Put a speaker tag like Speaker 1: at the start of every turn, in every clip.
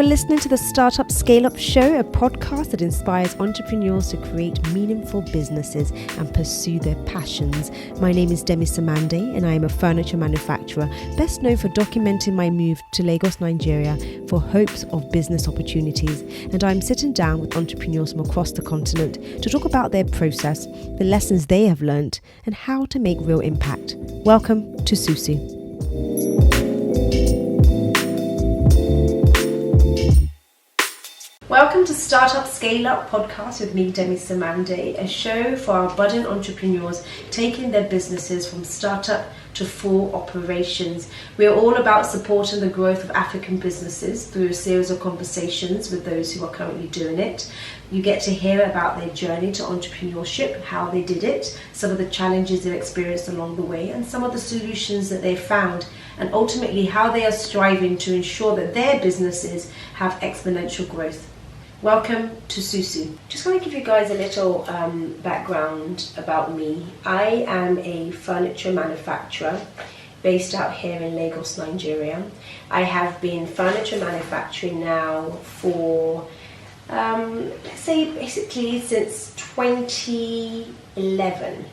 Speaker 1: are listening to the Startup Scale Up Show, a podcast that inspires entrepreneurs to create meaningful businesses and pursue their passions. My name is Demi Samande and I am a furniture manufacturer, best known for documenting my move to Lagos, Nigeria for hopes of business opportunities. And I'm sitting down with entrepreneurs from across the continent to talk about their process, the lessons they have learned, and how to make real impact. Welcome to Susu. Welcome to Startup Scale Up podcast with me, Demi Samande, a show for our budding entrepreneurs taking their businesses from startup to full operations. We are all about supporting the growth of African businesses through a series of conversations with those who are currently doing it. You get to hear about their journey to entrepreneurship, how they did it, some of the challenges they've experienced along the way, and some of the solutions that they've found, and ultimately how they are striving to ensure that their businesses have exponential growth. Welcome to Susu. Just going to give you guys a little background about me. I am a furniture manufacturer based out here in Lagos, Nigeria. I have been furniture manufacturing now for, let's say basically since 2011.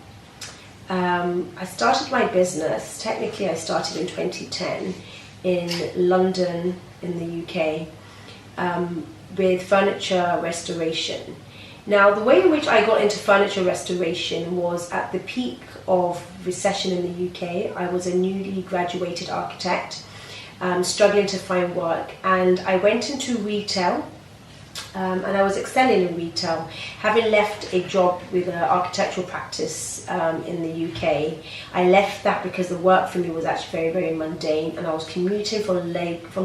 Speaker 1: I started my business, technically I started in 2010 in London in the UK. With furniture restoration. Now, the way in which I got into furniture restoration was at the peak of recession in the UK. I was a newly graduated architect, struggling to find work, and I went into retail, and I was excelling in retail, having left a job with an architectural practice in the UK. I left that because the work for me was actually very, very mundane, and I was commuting from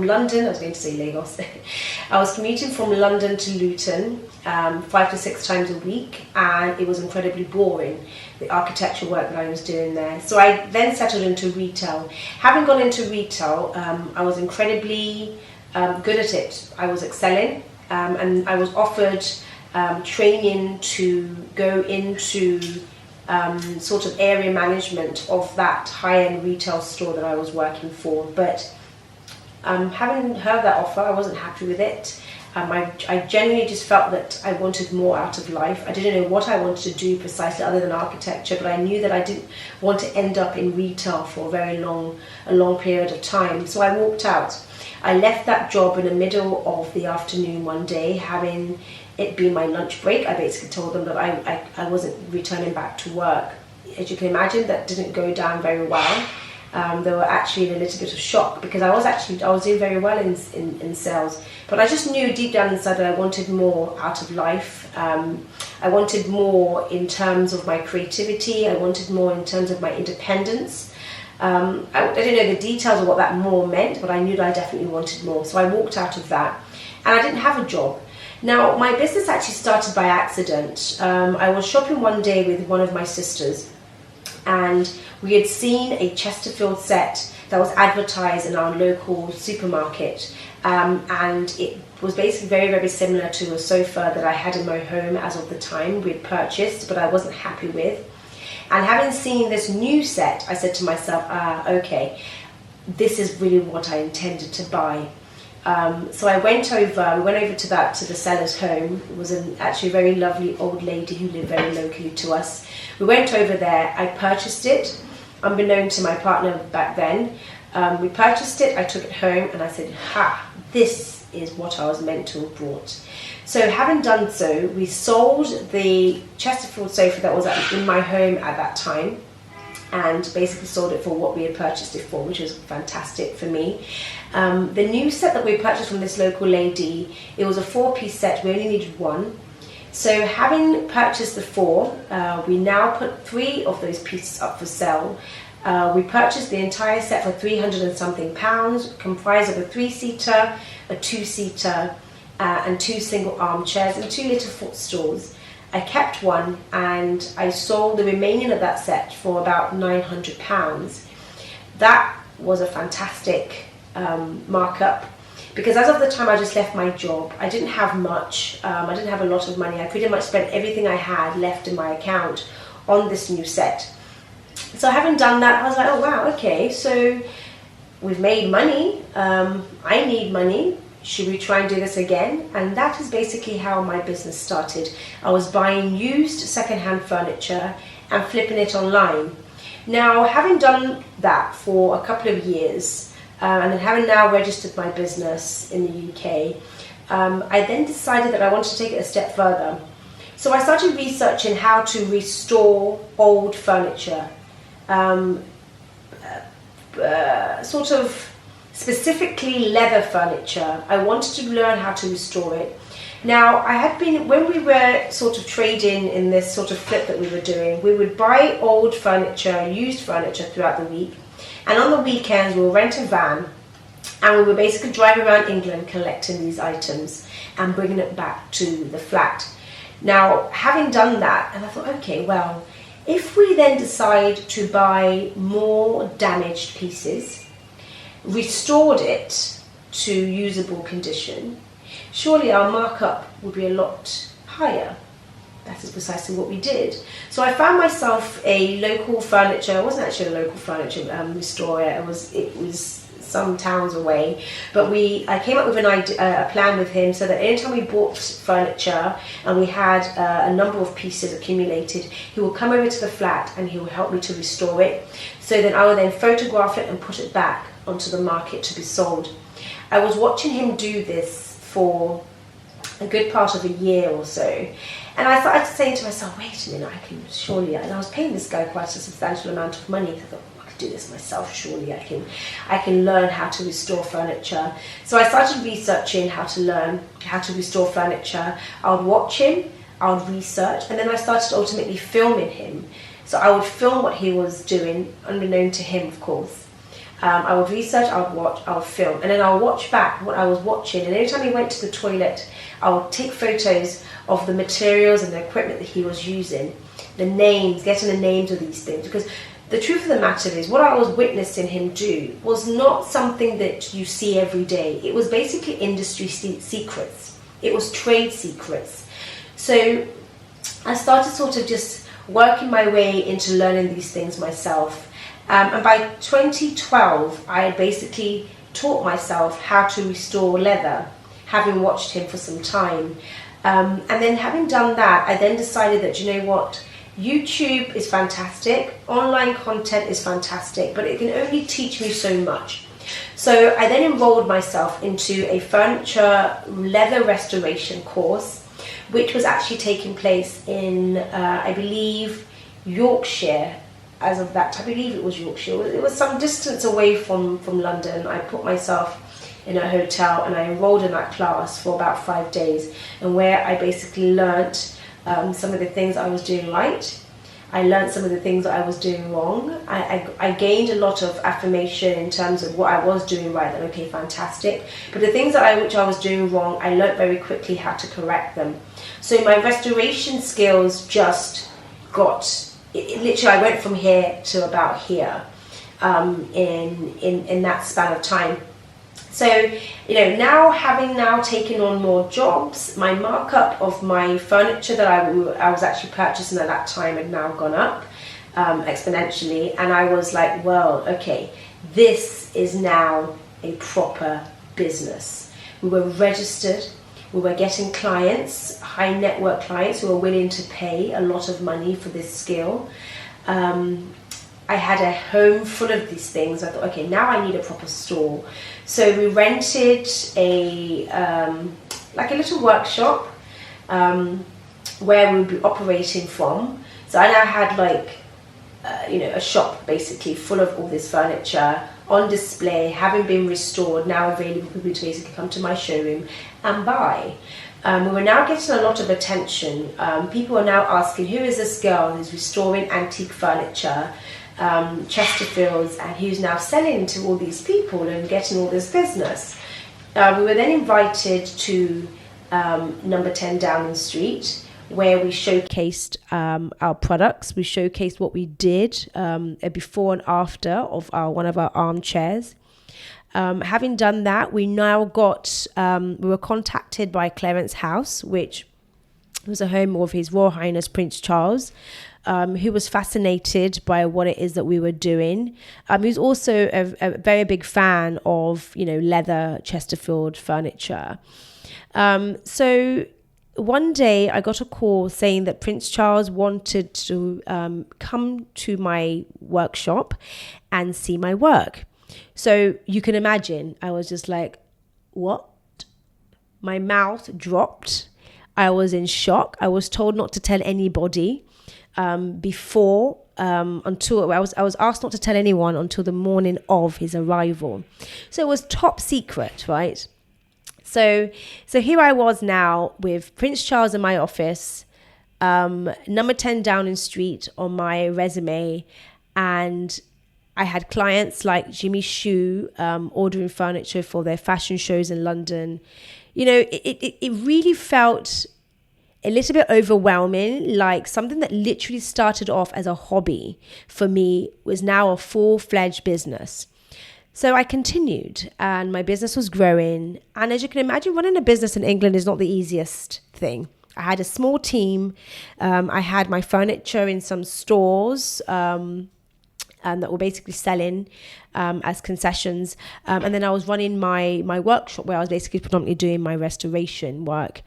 Speaker 1: London, I was going to say Lagos, I was commuting from London to Luton 5 to 6 times a week, and it was incredibly boring, the architectural work that I was doing there. So I then settled into retail. Having gone into retail, I was incredibly good at it. I was excelling. And I was offered training to go into sort of area management of that high-end retail store that I was working for. But having heard that offer, I wasn't happy with it. I genuinely just felt that I wanted more out of life. I didn't know what I wanted to do precisely other than architecture, but I knew that I didn't want to end up in retail for a long period of time. So I walked out. I left that job in the middle of the afternoon one day, having it been my lunch break. I basically told them that I wasn't returning back to work. As you can imagine, that didn't go down very well. They were actually in a little bit of shock because I was doing very well in sales, but I just knew deep down inside that I wanted more out of life. I wanted more in terms of my creativity. I wanted more in terms of my independence. I didn't know the details of what that more meant, but I knew that I definitely wanted more. So I walked out of that, and I didn't have a job. Now, my business actually started by accident. I was shopping one day with one of my sisters, and we had seen a Chesterfield set that was advertised in our local supermarket, and it was basically very, very similar to a sofa that I had in my home as of the time we'd purchased, but I wasn't happy with. And having seen this new set, I said to myself, okay, this is really what I intended to buy. So we went over to the seller's home. It was actually a very lovely old lady who lived very locally to us. We went over there, I purchased it, unbeknown to my partner back then. We purchased it, I took it home, and I said, this is what I was meant to have brought. So having done so, we sold the Chesterfield sofa that was in my home at that time, and basically sold it for what we had purchased it for, which was fantastic for me. The new set that we purchased from this local lady, it was a 4-piece set, we only needed one. So having purchased the 4, we now put 3 of those pieces up for sale. We purchased the entire set for £300 and something, comprised of a 3-seater, a 2-seater, and 2 single armchairs and 2 little footstools. I kept one, and I sold the remaining of that set for about £900. That was a fantastic markup, because as of the time I just left my job, I didn't have much. I didn't have a lot of money. I pretty much spent everything I had left in my account on this new set. So having done that, I was like, oh wow, okay, so we've made money. I need money. should we try and do this again? And that is basically how my business started. I was buying used secondhand furniture and flipping it online. Now, having done that for a couple of years, and then having now registered my business in the UK, I then decided that I wanted to take it a step further. So I started researching how to restore old furniture, sort of specifically leather furniture. I wanted to learn how to restore it. Now, I had been, when we were sort of trading in this sort of flip that we were doing, we would buy old furniture, used furniture throughout the week. And on the weekends, we would rent a van and we would basically drive around England collecting these items and bringing it back to the flat. Now, having done that, and I thought, okay, well, if we then decide to buy more damaged pieces, restored it to usable condition, surely our markup would be a lot higher. That is precisely what we did. So I found myself a local furniture, it wasn't actually a local furniture restorer, it was some towns away, but I came up with a plan with him so that anytime we bought furniture and we had a number of pieces accumulated, he would come over to the flat and he would help me to restore it. So then I would then photograph it and put it back onto the market to be sold. I was watching him do this for a good part of a year or so, and I started saying to myself, wait a minute, and I was paying this guy quite a substantial amount of money. I thought, I could do this myself, surely I can learn how to restore furniture. So I started researching how to learn how to restore furniture. I would watch him, I would research, and then I started ultimately filming him. So I would film what he was doing, unbeknown to him, of course. I would research, I would watch, I would film, and then I would watch back what I was watching. And every time he went to the toilet, I would take photos of the materials and the equipment that he was using, the names, getting the names of these things. Because the truth of the matter is, what I was witnessing him do was not something that you see every day. It was basically industry secrets. It was trade secrets. So I started sort of just working my way into learning these things myself. And by 2012, I had basically taught myself how to restore leather, having watched him for some time. And then having done that, I then decided that, you know what, YouTube is fantastic, online content is fantastic, but it can only teach me so much. So I then enrolled myself into a furniture leather restoration course, which was actually taking place in, I believe, Yorkshire. As of that, I believe it was Yorkshire. It was some distance away from London. I put myself in a hotel and I enrolled in that class for about 5 days, and where I basically learnt some of the things I was doing right. I learned some of the things that I was doing wrong. I gained a lot of affirmation in terms of what I was doing right, and okay, fantastic. But the things that which I was doing wrong, I learned very quickly how to correct them. So my restoration skills just got... literally, I went from here to about here in that span of time. So, you know, now having taken on more jobs, my markup of my furniture that I was actually purchasing at that time had now gone up exponentially, and I was like, well, okay, this is now a proper business. We were registered. We were getting clients, high network clients who were willing to pay a lot of money for this skill. I had a home full of these things. I thought, okay, now I need a proper store. So we rented like a little workshop where we would be operating from. So I now had like, a shop basically full of all this furniture on display, having been restored, now available for people to basically come to my showroom and buy. We were now getting a lot of attention. People are now asking, who is this girl who's restoring antique furniture, Chesterfields, and who's now selling to all these people and getting all this business? We were then invited to number 10 Downing Street, where we showcased our products. We showcased what we did, a before and after of one of our armchairs. Having done that, we now we were contacted by Clarence House, which It was a home of His Royal Highness Prince Charles, who was fascinated by what it is that we were doing. He was also a very big fan of, leather Chesterfield furniture. So one day I got a call saying that Prince Charles wanted to come to my workshop and see my work. So you can imagine, I was just like, what? My mouth dropped. I was in shock. I was told not to tell anybody until I was asked not to tell anyone until the morning of his arrival. So it was top secret, right? So here I was now with Prince Charles in my office, number 10 Downing Street on my resume, and I had clients like Jimmy Choo ordering furniture for their fashion shows in London. It really felt a little bit overwhelming, like something that literally started off as a hobby for me was now a full-fledged business. So I continued and my business was growing. And as you can imagine, running a business in England is not the easiest thing. I had a small team. I had my furniture in some stores that were basically selling as concessions. And then I was running my workshop where I was basically predominantly doing my restoration work.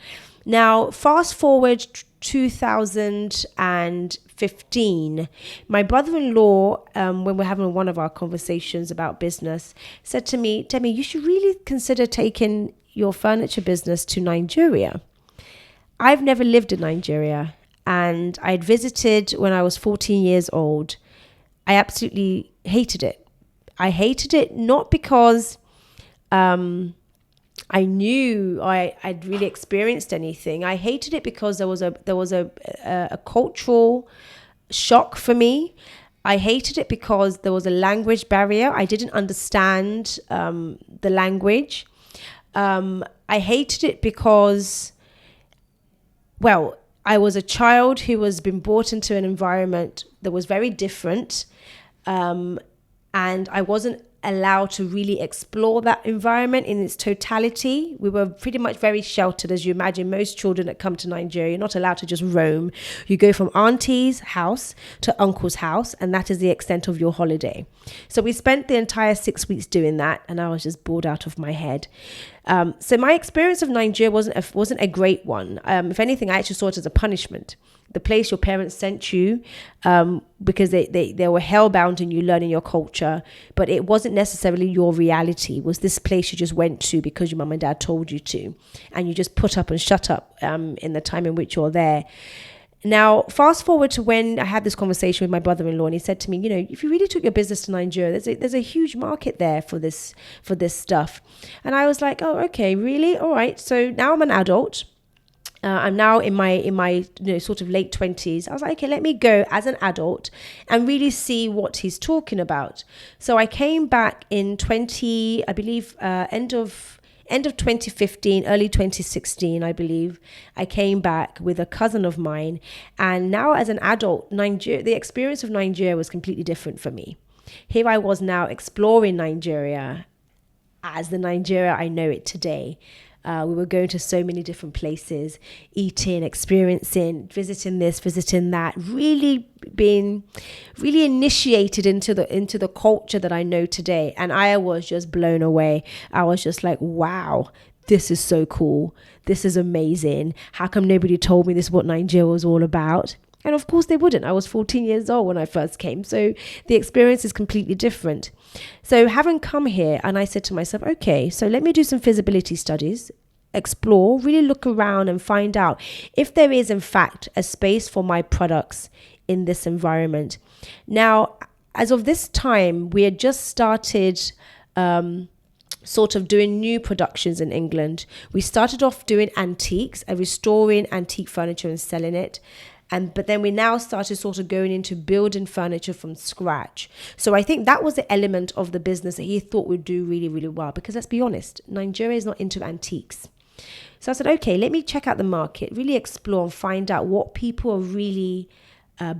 Speaker 1: Now, fast forward 2015, my brother-in-law, when we're having one of our conversations about business, said to me, Demi, you should really consider taking your furniture business to Nigeria. I've never lived in Nigeria, and I'd visited when I was 14 years old. I absolutely hated it. I hated it not because I knew I'd really experienced anything. I hated it because there was a cultural shock for me. I hated it because there was a language barrier. I didn't understand the language. I hated it because, I was a child who was been brought into an environment that was very different, and I wasn't allowed to really explore that environment in its totality. We were pretty much very sheltered, as you imagine. Most children that come to Nigeria, you're not allowed to just roam. You go from auntie's house to uncle's house, and that is the extent of your holiday. So we spent the entire 6 weeks doing that, and I was just bored out of my head. So my experience of Nigeria wasn't a great one. If anything, I actually saw it as a punishment. The place your parents sent you because they were hellbound in you learning your culture, but it wasn't necessarily your reality. It was this place you just went to because your mum and dad told you to, and you just put up and shut up in the time in which you're there. Now, fast forward to when I had this conversation with my brother-in-law, and he said to me, if you really took your business to Nigeria, there's a huge market there for this stuff. And I was like, oh, okay, really? All right. So now I'm an adult. I'm now in my sort of late 20s. I was like, okay, let me go as an adult and really see what he's talking about. So I came back in end of 2015, early 2016, I believe. I came back with a cousin of mine, and now as an adult, the experience of Nigeria was completely different for me. Here I was now exploring Nigeria as the Nigeria I know it today. We were going to so many different places, eating, experiencing, visiting this, visiting that, really being really initiated into the culture that I know today. And I was just blown away. I was just like, wow, this is so cool. This is amazing. How come nobody told me this is what Nigeria was all about? And of course they wouldn't. I was 14 years old when I first came. So the experience is completely different. So having come here, and I said to myself, okay, so let me do some feasibility studies, explore, really look around and find out if there is in fact a space for my products in this environment. Now, as of this time, we had just started sort of doing new productions in England. We started off doing antiques, restoring antique furniture and selling it. But then we now started sort of going into building furniture from scratch. So I think that was the element of the business that he thought would do really, really well. Because let's be honest, Nigeria is not into antiques. So I said, okay, let me check out the market, really explore and find out what people are really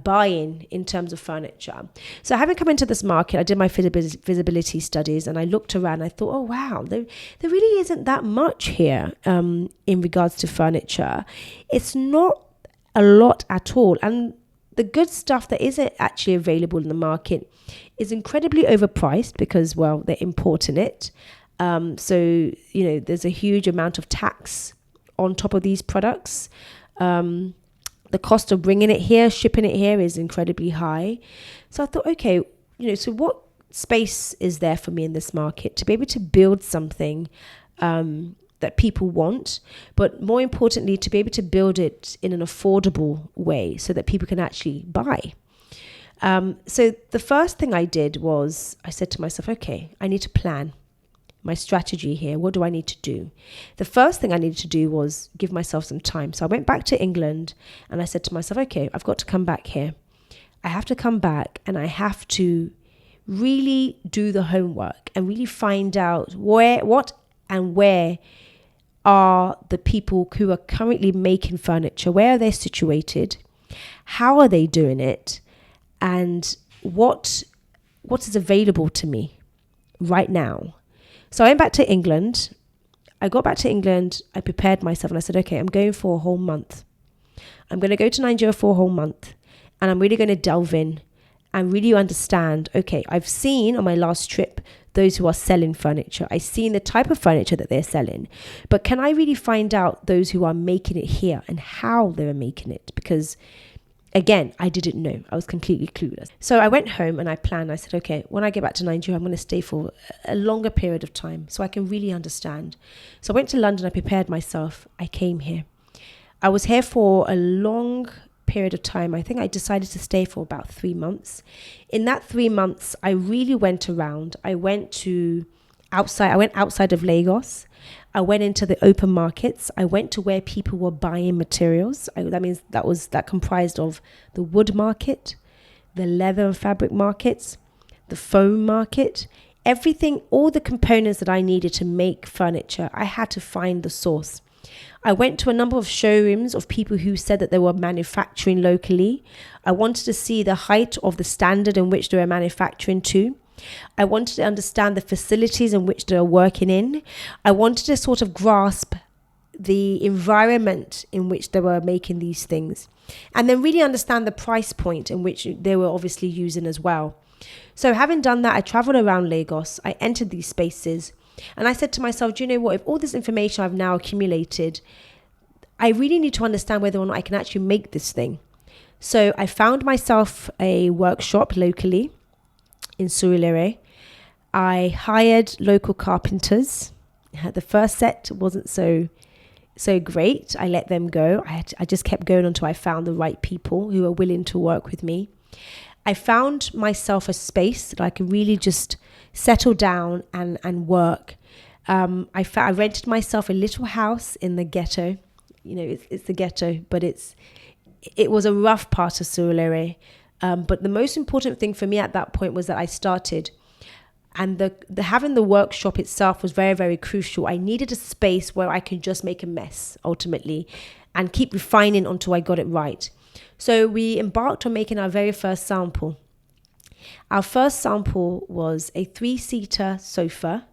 Speaker 1: buying in terms of furniture. So having come into this market, I did my feasibility studies and I looked around. I thought, oh, wow, there really isn't that much here in regards to furniture. It's not a lot at all. And the good stuff that is actually available in the market is incredibly overpriced because, well, they're importing it. So, there's a huge amount of tax on top of these products. The cost of bringing it here, shipping it here is incredibly high. So I thought, okay, so what space is there for me in this market to be able to build something that people want, but more importantly, to be able to build it in an affordable way so that people can actually buy. So the first thing I did was I said to myself, okay, I need to plan my strategy here. What do I need to do? The first thing I needed to do was give myself some time. So I went back to England and I said to myself, okay, I've got to come back here. I have to come back and I have to really do the homework and really find out where are the people who are currently making furniture, where are they situated, how are they doing it, and what is available to me right now. So I went back to England. I got back to England. I prepared myself and I said, okay, I'm going for a whole month. I'm going to go to Nigeria for a whole month and I'm really going to delve in and really understand, okay, I've seen on my last trip those who are selling furniture. I've seen the type of furniture that they're selling. But can I really find out those who are making it here and how they're making it? Because again, I didn't know. I was completely clueless. So I went home and I planned. I said, okay, when I get back to Nigeria, I'm going to stay for a longer period of time so I can really understand. So I went to London. I prepared myself. I came here. I was here for a long period of time. I think I decided to stay for about 3 months. In that 3 months, I really went around. I went outside of Lagos. I went into the open markets. I went to where people were buying materials. That comprised of the wood market, the leather and fabric markets, the foam market, everything, all the components that I needed to make furniture. I had to find the source. I went to a number of showrooms of people who said that they were manufacturing locally. I wanted to see the height of the standard in which they were manufacturing to. I wanted to understand the facilities in which they're working in. I wanted to sort of grasp the environment in which they were making these things, and then really understand the price point in which they were obviously using as well. So having done that, I traveled around Lagos. I entered these spaces and I said to myself, do you know what? If all this information I've now accumulated, I really need to understand whether or not I can actually make this thing. So I found myself a workshop locally in Surulere. I hired local carpenters. The first set wasn't so great. I let them go. I just kept going until I found the right people who were willing to work with me. I found myself a space that I could really just settle down and work. I rented myself a little house in the ghetto. It's the ghetto, but it was a rough part of Surulere. But the most important thing for me at that point was that I started, and the having the workshop itself was very, very crucial. I needed a space where I could just make a mess ultimately and keep refining until I got it right. So we embarked on making our very first sample. Our first sample was a 3-seater sofa.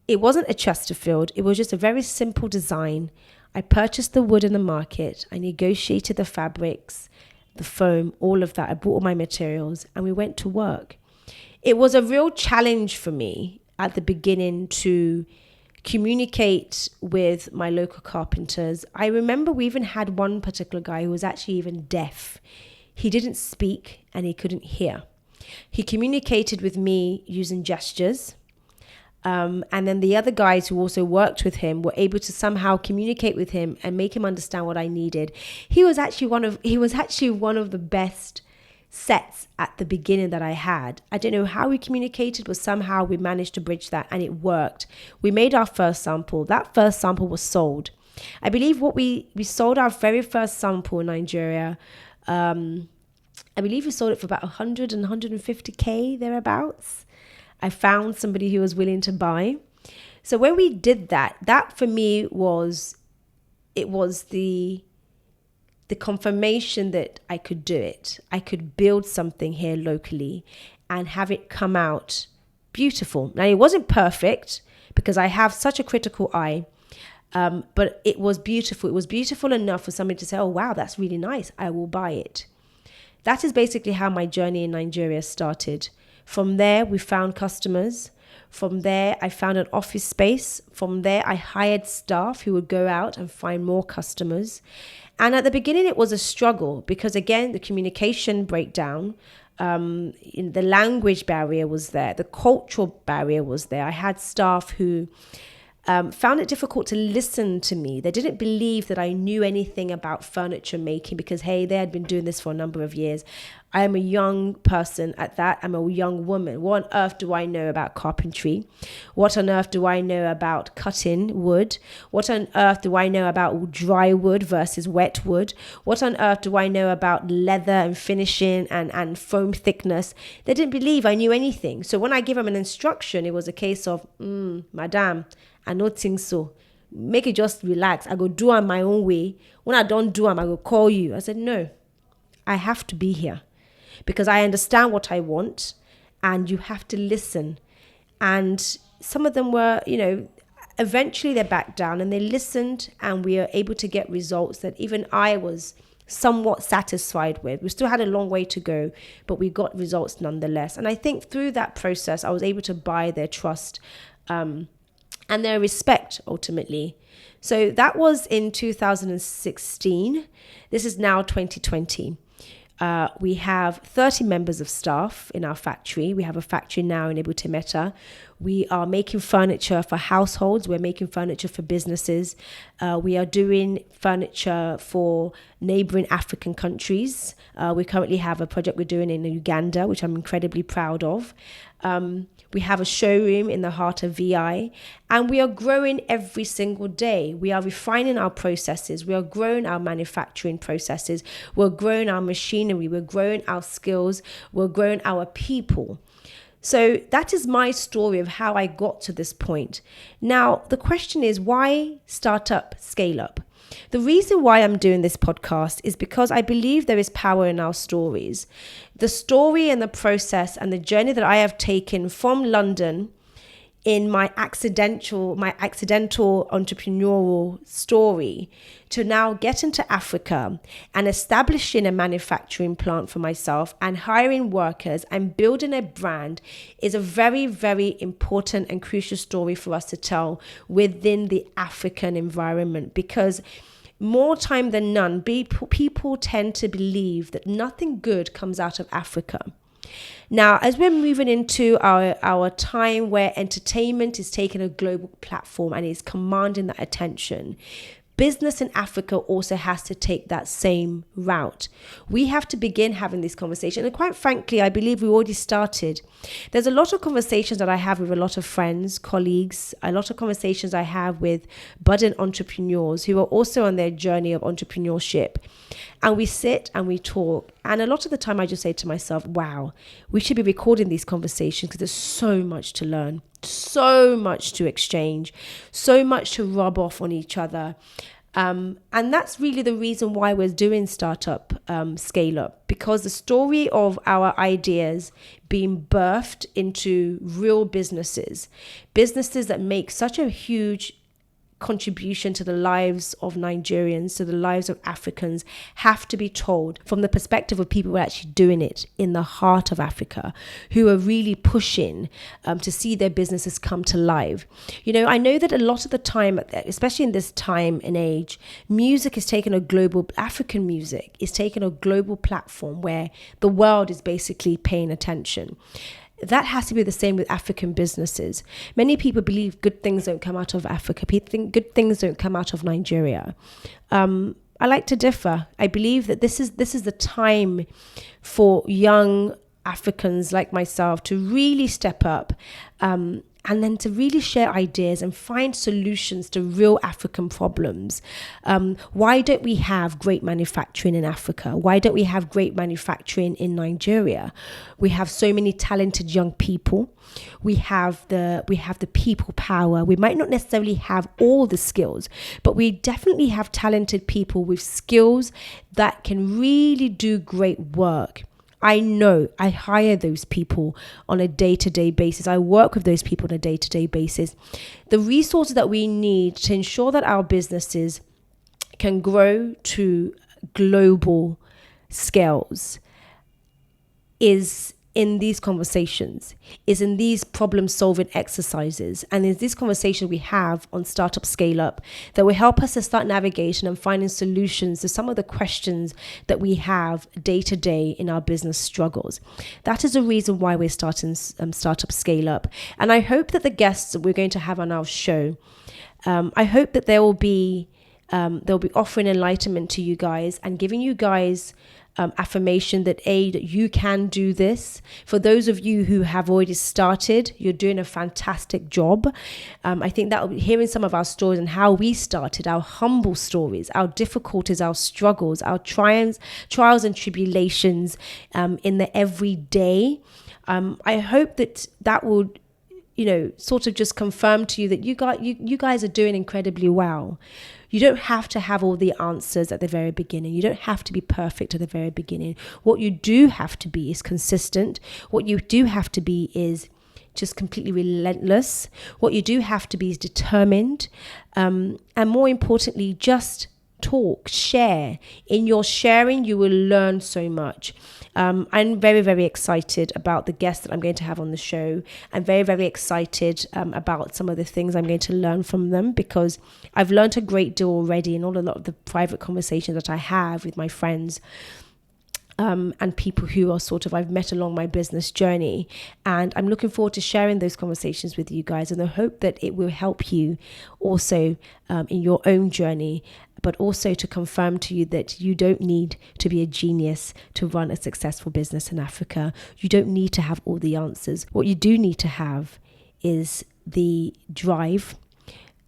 Speaker 1: It wasn't a Chesterfield. It was just a very simple design. I purchased the wood in the market. I negotiated the fabrics, the foam, all of that. I bought all my materials and we went to work. It was a real challenge for me at the beginning to communicate with my local carpenters. I remember we even had one particular guy who was actually even deaf. He didn't speak and he couldn't hear. He communicated with me using gestures. And then the other guys who also worked with him were able to somehow communicate with him and make him understand what I needed. He was actually one of the best sets at the beginning that I had. I don't know how we communicated, but somehow we managed to bridge that and it worked. We made our first sample. That first sample was sold. I believe we sold our very first sample in Nigeria. I believe we sold it for about 100 and 150K thereabouts. I found somebody who was willing to buy. So when we did that for me was the confirmation that I could do it. I could build something here locally and have it come out beautiful. Now, it wasn't perfect because I have such a critical eye. But it was beautiful. It was beautiful enough for somebody to say, oh, wow, that's really nice. I will buy it. That is basically how my journey in Nigeria started. From there, we found customers. From there, I found an office space. From there, I hired staff who would go out and find more customers. And at the beginning, it was a struggle because, again, the communication breakdown, the language barrier was there. The cultural barrier was there. I had staff who found it difficult to listen to me. They didn't believe that I knew anything about furniture making because, hey, they had been doing this for a number of years. I am a young person at that. I'm a young woman. What on earth do I know about carpentry? What on earth do I know about cutting wood? What on earth do I know about dry wood versus wet wood? What on earth do I know about leather and finishing and foam thickness? They didn't believe I knew anything. So when I give them an instruction, it was a case of, madam, I don't think so. Make it just relax. I go do it my own way. When I don't do them, I go call you. I said, no, I have to be here because I understand what I want and you have to listen. And some of them were, eventually they backed down and they listened and we are able to get results that even I was somewhat satisfied with. We still had a long way to go, but we got results nonetheless. And I think through that process, I was able to buy their trust, and their respect ultimately. So that was in 2016. This is now 2020. We have 30 members of staff in our factory. We have a factory now in Ebute Metta. We are making furniture for households. We're making furniture for businesses. We are doing furniture for neighboring African countries. We currently have a project we're doing in Uganda, which I'm incredibly proud of. We have a showroom in the heart of VI, and we are growing every single day. We are refining our processes. We are growing our manufacturing processes. We're growing our machinery. We're growing our skills. We're growing our people. So that is my story of how I got to this point. Now, the question is, why start up, scale up? The reason why I'm doing this podcast is because I believe there is power in our stories. The story and the process and the journey that I have taken from London in my accidental entrepreneurial story to now get into Africa and establishing a manufacturing plant for myself and hiring workers and building a brand is a very, very important and crucial story for us to tell within the African environment, because more time than none, people tend to believe that nothing good comes out of Africa. Now, as we're moving into our time where entertainment is taking a global platform and is commanding that attention, business in Africa also has to take that same route. We have to begin having this conversation. And quite frankly, I believe we already started. There's a lot of conversations that I have with a lot of friends, colleagues, a lot of conversations I have with budding entrepreneurs who are also on their journey of entrepreneurship. And we sit and we talk. And a lot of the time I just say to myself, wow, we should be recording these conversations because there's so much to learn, so much to exchange, so much to rub off on each other. And that's really the reason why we're doing Startup Scale Up, because the story of our ideas being birthed into real businesses that make such a huge contribution to the lives of Nigerians, to the lives of Africans, have to be told from the perspective of people who are actually doing it in the heart of Africa, who are really pushing to see their businesses come to life. I know that a lot of the time, especially in this time and age, music is taking African music is taking a global platform where the world is basically paying attention. That has to be the same with African businesses. Many people believe good things don't come out of Africa. People think good things don't come out of Nigeria. I like to differ. I believe that this is the time for young Africans like myself to really step up and then to really share ideas and find solutions to real African problems. Why don't we have great manufacturing in Africa? Why don't we have great manufacturing in Nigeria? We have so many talented young people. We have the people power. We might not necessarily have all the skills, but we definitely have talented people with skills that can really do great work. I know I hire those people on a day-to-day basis. I work with those people on a day-to-day basis. The resources that we need to ensure that our businesses can grow to global scales is in these conversations, is in these problem-solving exercises, and in this conversation we have on Startup Scale Up that will help us to start navigating and finding solutions to some of the questions that we have day to day in our business struggles. That is the reason why we're starting Startup Scale Up. And I hope that the guests that we're going to have on our show, I hope that they'll be offering enlightenment to you guys and giving you guys affirmation that you can do this. For those of you who have already started, you're doing a fantastic job. I think that hearing some of our stories and how we started, our humble stories, our difficulties, our struggles, our trials and tribulations in the everyday. I hope that will, sort of just confirm to you that you guys are doing incredibly well. You don't have to have all the answers at the very beginning. You don't have to be perfect at the very beginning. What you do have to be is consistent. What you do have to be is just completely relentless. What you do have to be is determined. And more importantly, just talk, share. In your sharing, you will learn so much. I'm very, very excited about the guests that I'm going to have on the show. I'm very, very excited about some of the things I'm going to learn from them, because I've learned a great deal already in a lot of the private conversations that I have with my friends and people who are I've met along my business journey. And I'm looking forward to sharing those conversations with you guys. And I hope that it will help you also in your own journey, but also to confirm to you that you don't need to be a genius to run a successful business in Africa. You don't need to have all the answers. What you do need to have is the drive,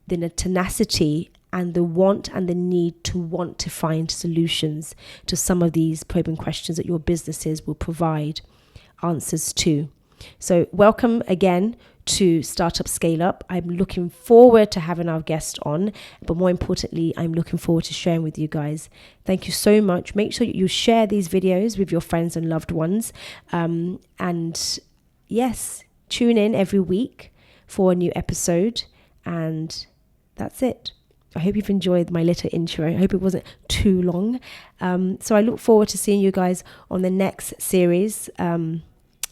Speaker 1: the tenacity, and the want and the need to want to find solutions to some of these probing questions that your businesses will provide answers to. So welcome again to Startup Scale Up. I'm looking forward to having our guest on, but more importantly, I'm looking forward to sharing with you guys. Thank you so much. Make sure you share these videos with your friends and loved ones. And yes, tune in every week for a new episode. And that's it. I hope you've enjoyed my little intro. I hope it wasn't too long. So I look forward to seeing you guys on the next series and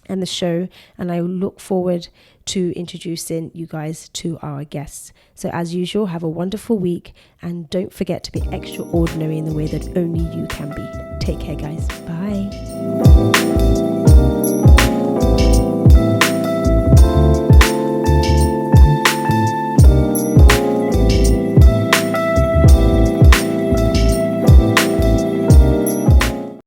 Speaker 1: the show. And I look forward to introducing you guys to our guests. So as usual, have a wonderful week. And don't forget to be extraordinary in the way that only you can be. Take care, guys. Bye.